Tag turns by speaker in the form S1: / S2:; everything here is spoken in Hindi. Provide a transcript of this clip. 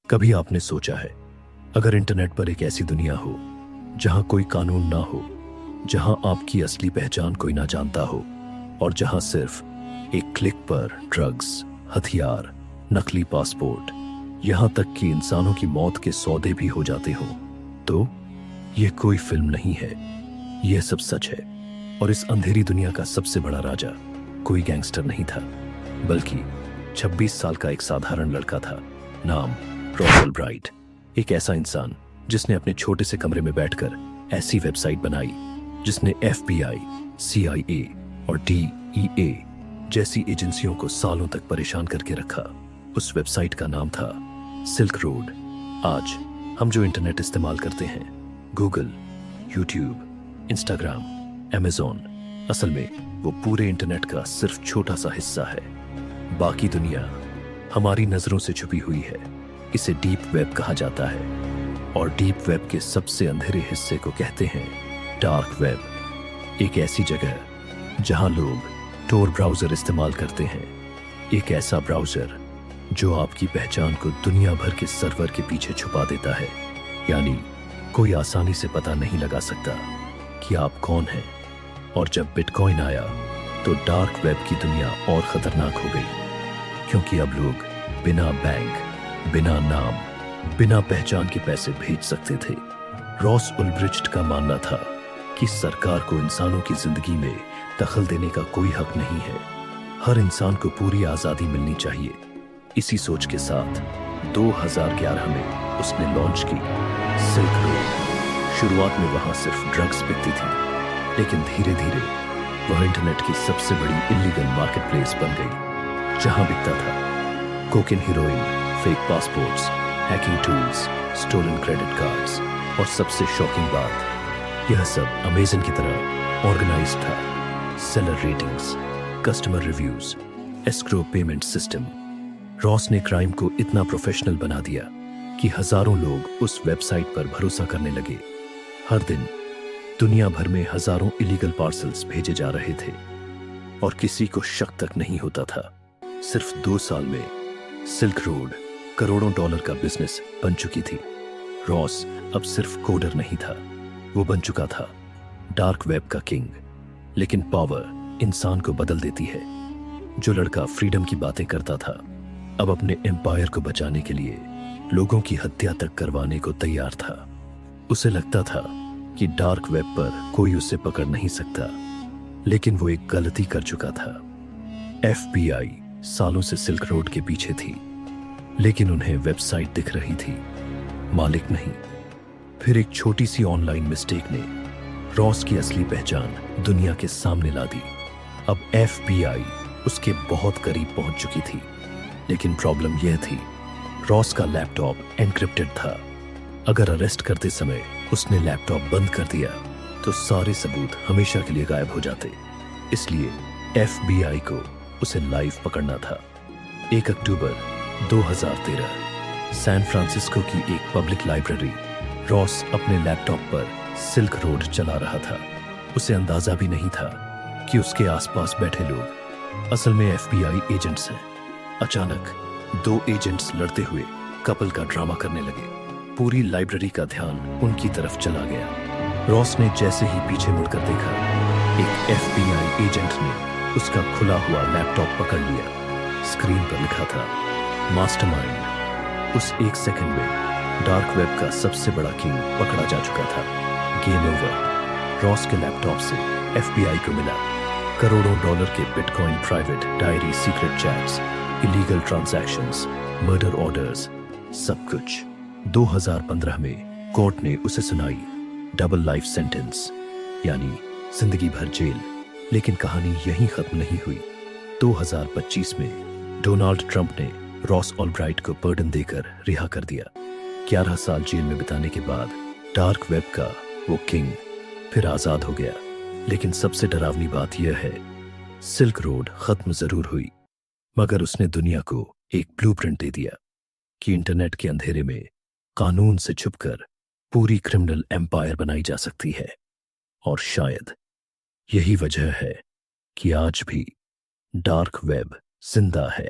S1: कभी आपने सोचा है, अगर इंटरनेट पर एक ऐसी दुनिया हो जहां कोई कानून ना हो, जहां आपकी असली पहचान कोई ना जानता हो और जहां सिर्फ एक क्लिक पर ड्रग्स, हथियार, नकली पासपोर्ट, यहां तक कि इंसानों की मौत के सौदे भी हो जाते हो, तो यह कोई फिल्म नहीं है, यह सब सच है। और इस अंधेरी दुनिया का सबसे बड़ा राजा कोई गैंगस्टर नहीं था, बल्कि 26 साल का एक साधारण लड़का था, नाम रॉस ओल्ब्राइट। एक ऐसा इंसान जिसने अपने छोटे से कमरे में बैठकर ऐसी वेबसाइट बनाई जिसने FBI, CIA और DEA जैसी एजेंसियों को सालों तक परेशान करके रखा। उस वेबसाइट का नाम था सिल्क रोड। आज हम जो इंटरनेट इस्तेमाल करते हैं, गूगल, यूट्यूब, इंस्टाग्राम, अमेज़न, असल में वो पूरे इंटरनेट का सिर्फ छोटा सा हिस्सा है। बाकी दुनिया हमारी नजरों से छुपी हुई है। इसे डीप वेब कहा जाता है और डीप वेब के सबसे अंधेरे हिस्से को कहते हैं डार्क वेब। एक ऐसी जगह जहां लोग tor ब्राउजर इस्तेमाल करते हैं, एक ऐसा ब्राउजर जो आपकी पहचान को दुनिया भर के सर्वर के पीछे छुपा देता है। यानी कोई आसानी से पता नहीं लगा सकता कि आप कौन हैं। और जब बिटकॉइन आया तो डार्क वेब की दुनिया और खतरनाक हो गई, क्योंकि अब लोग बिना बैंक, बिना नाम, बिना पहचान के पैसे भेज सकते थे। रॉस उल्ब्रिcht का मानना था कि सरकार को इंसानों की जिंदगी में दखल देने का कोई हक नहीं है, हर इंसान को पूरी आजादी मिलनी चाहिए। इसी सोच के साथ 2011 में उसने लॉन्च की सिल्क रोड। शुरुआत में वहां सिर्फ ड्रग्स बिकती थी, लेकिन धीरे धीरे वह इंटरनेट की सबसे बड़ी इलीगल मार्केटप्लेस बन गई, जहां बिकता था cocaine, heroin, fake passports, hacking tools, stolen credit cards और सबसे शॉकिंग बात, यह सब अमेज़न की तरह ऑर्गेनाइज्ड था। Seller ratings, customer reviews, escrow payment system. Ross ने क्राइम को इतना प्रोफेशनल बना दिया कि हजारों लोग उस वेबसाइट पर भरोसा करने लगे। हर दिन दुनिया भर में हजारों इलीगल पार्सल्स भेजे जा रहे थे और किसी को शक तक नहीं होता था। सिर्फ 2 साल में सिल्क रोड करोड़ों डॉलर का बिजनेस बन चुकी थी। रॉस अब सिर्फ कोडर नहीं था, वो बन चुका था डार्क वेब का किंग। लेकिन पावर इंसान को बदल देती है। जो लड़का फ्रीडम की बातें करता था, अब अपने एम्पायर को बचाने के लिए लोगों की हत्या तक करवाने को तैयार था। उसे लगता था कि डार्क वेब पर कोई उसे पकड़ नहीं सकता, लेकिन वो एक गलती कर चुका था। FBI सालों से सिल्क रोड के पीछे थी, लेकिन उन्हें वेबसाइट दिख रही थी, मालिक नहीं। फिर एक छोटी सी ऑनलाइन मिस्टेक ने रॉस की असली पहचान दुनिया के सामने ला दी। अब FBI उसके बहुत करीब पहुंच चुकी थी, लेकिन प्रॉब्लम यह थी, रॉस का लैपटॉप एन्क्रिप्टेड था। अगर अरेस्ट करते समय उसने लैपटॉप बंद कर दिया तो सारे सबूत हमेशा के लिए गायब हो जाते। इसलिए FBI को उसे लाइव पकड़ना था। 1 अक्टूबर 2013 सैन फ्रांसिस्को की एक पब्लिक लाइब्रेरी। रॉस अपने लैपटॉप पर सिल्क रोड चला रहा था। उसे अंदाजा भी नहीं था कि उसके आसपास बैठे लोग असल में FBI एजेंट्स हैं। अचानक 2 एजेंट्स लड़ते हुए कपल का ड्रामा करने लगे। पूरी लाइब्रेरी का ध्यान उनकी तरफ चला गया। रॉस ने जैसे ही पीछे मुड़कर देखा, एक FBI एजेंट ने उसका खुला हुआ लैपटॉप पकड़ लिया। स्क्रीन पर लिखा था मास्टरमाइंड। उस 1 सेकंड में डार्क वेब का सबसे बड़ा किंग पकड़ा जा चुका था। Game over. रॉस के लैपटॉप से FBI को मिला करोड़ों डॉलर के bitcoin, private diary, secret chats, illegal transactions, murder orders, सब कुछ। 2015 में कोर्ट ने उसे सुनाई डबल लाइफ सेंटेंस, यानी जिंदगी भर जेल। लेकिन कहानी यहीं खत्म नहीं हुई। 2025 में डोनाल्ड ट्रंप ने रॉस ओल्ब्राइट को पर्डन देकर रिहा कर दिया। 11 साल जेल में बिताने के बाद डार्क वेब का वो किंग फिर आजाद हो गया। लेकिन सबसे डरावनी बात यह है, सिल्क रोड खत्म जरूर हुई, मगर उसने दुनिया को एक ब्लूप्रिंट दे दिया कि इंटरनेट के अंधेरे में कानून से छुपकर पूरी क्रिमिनल एम्पायर बनाई जा सकती है। और शायद यही वजह है कि आज भी डार्क वेब जिंदा है।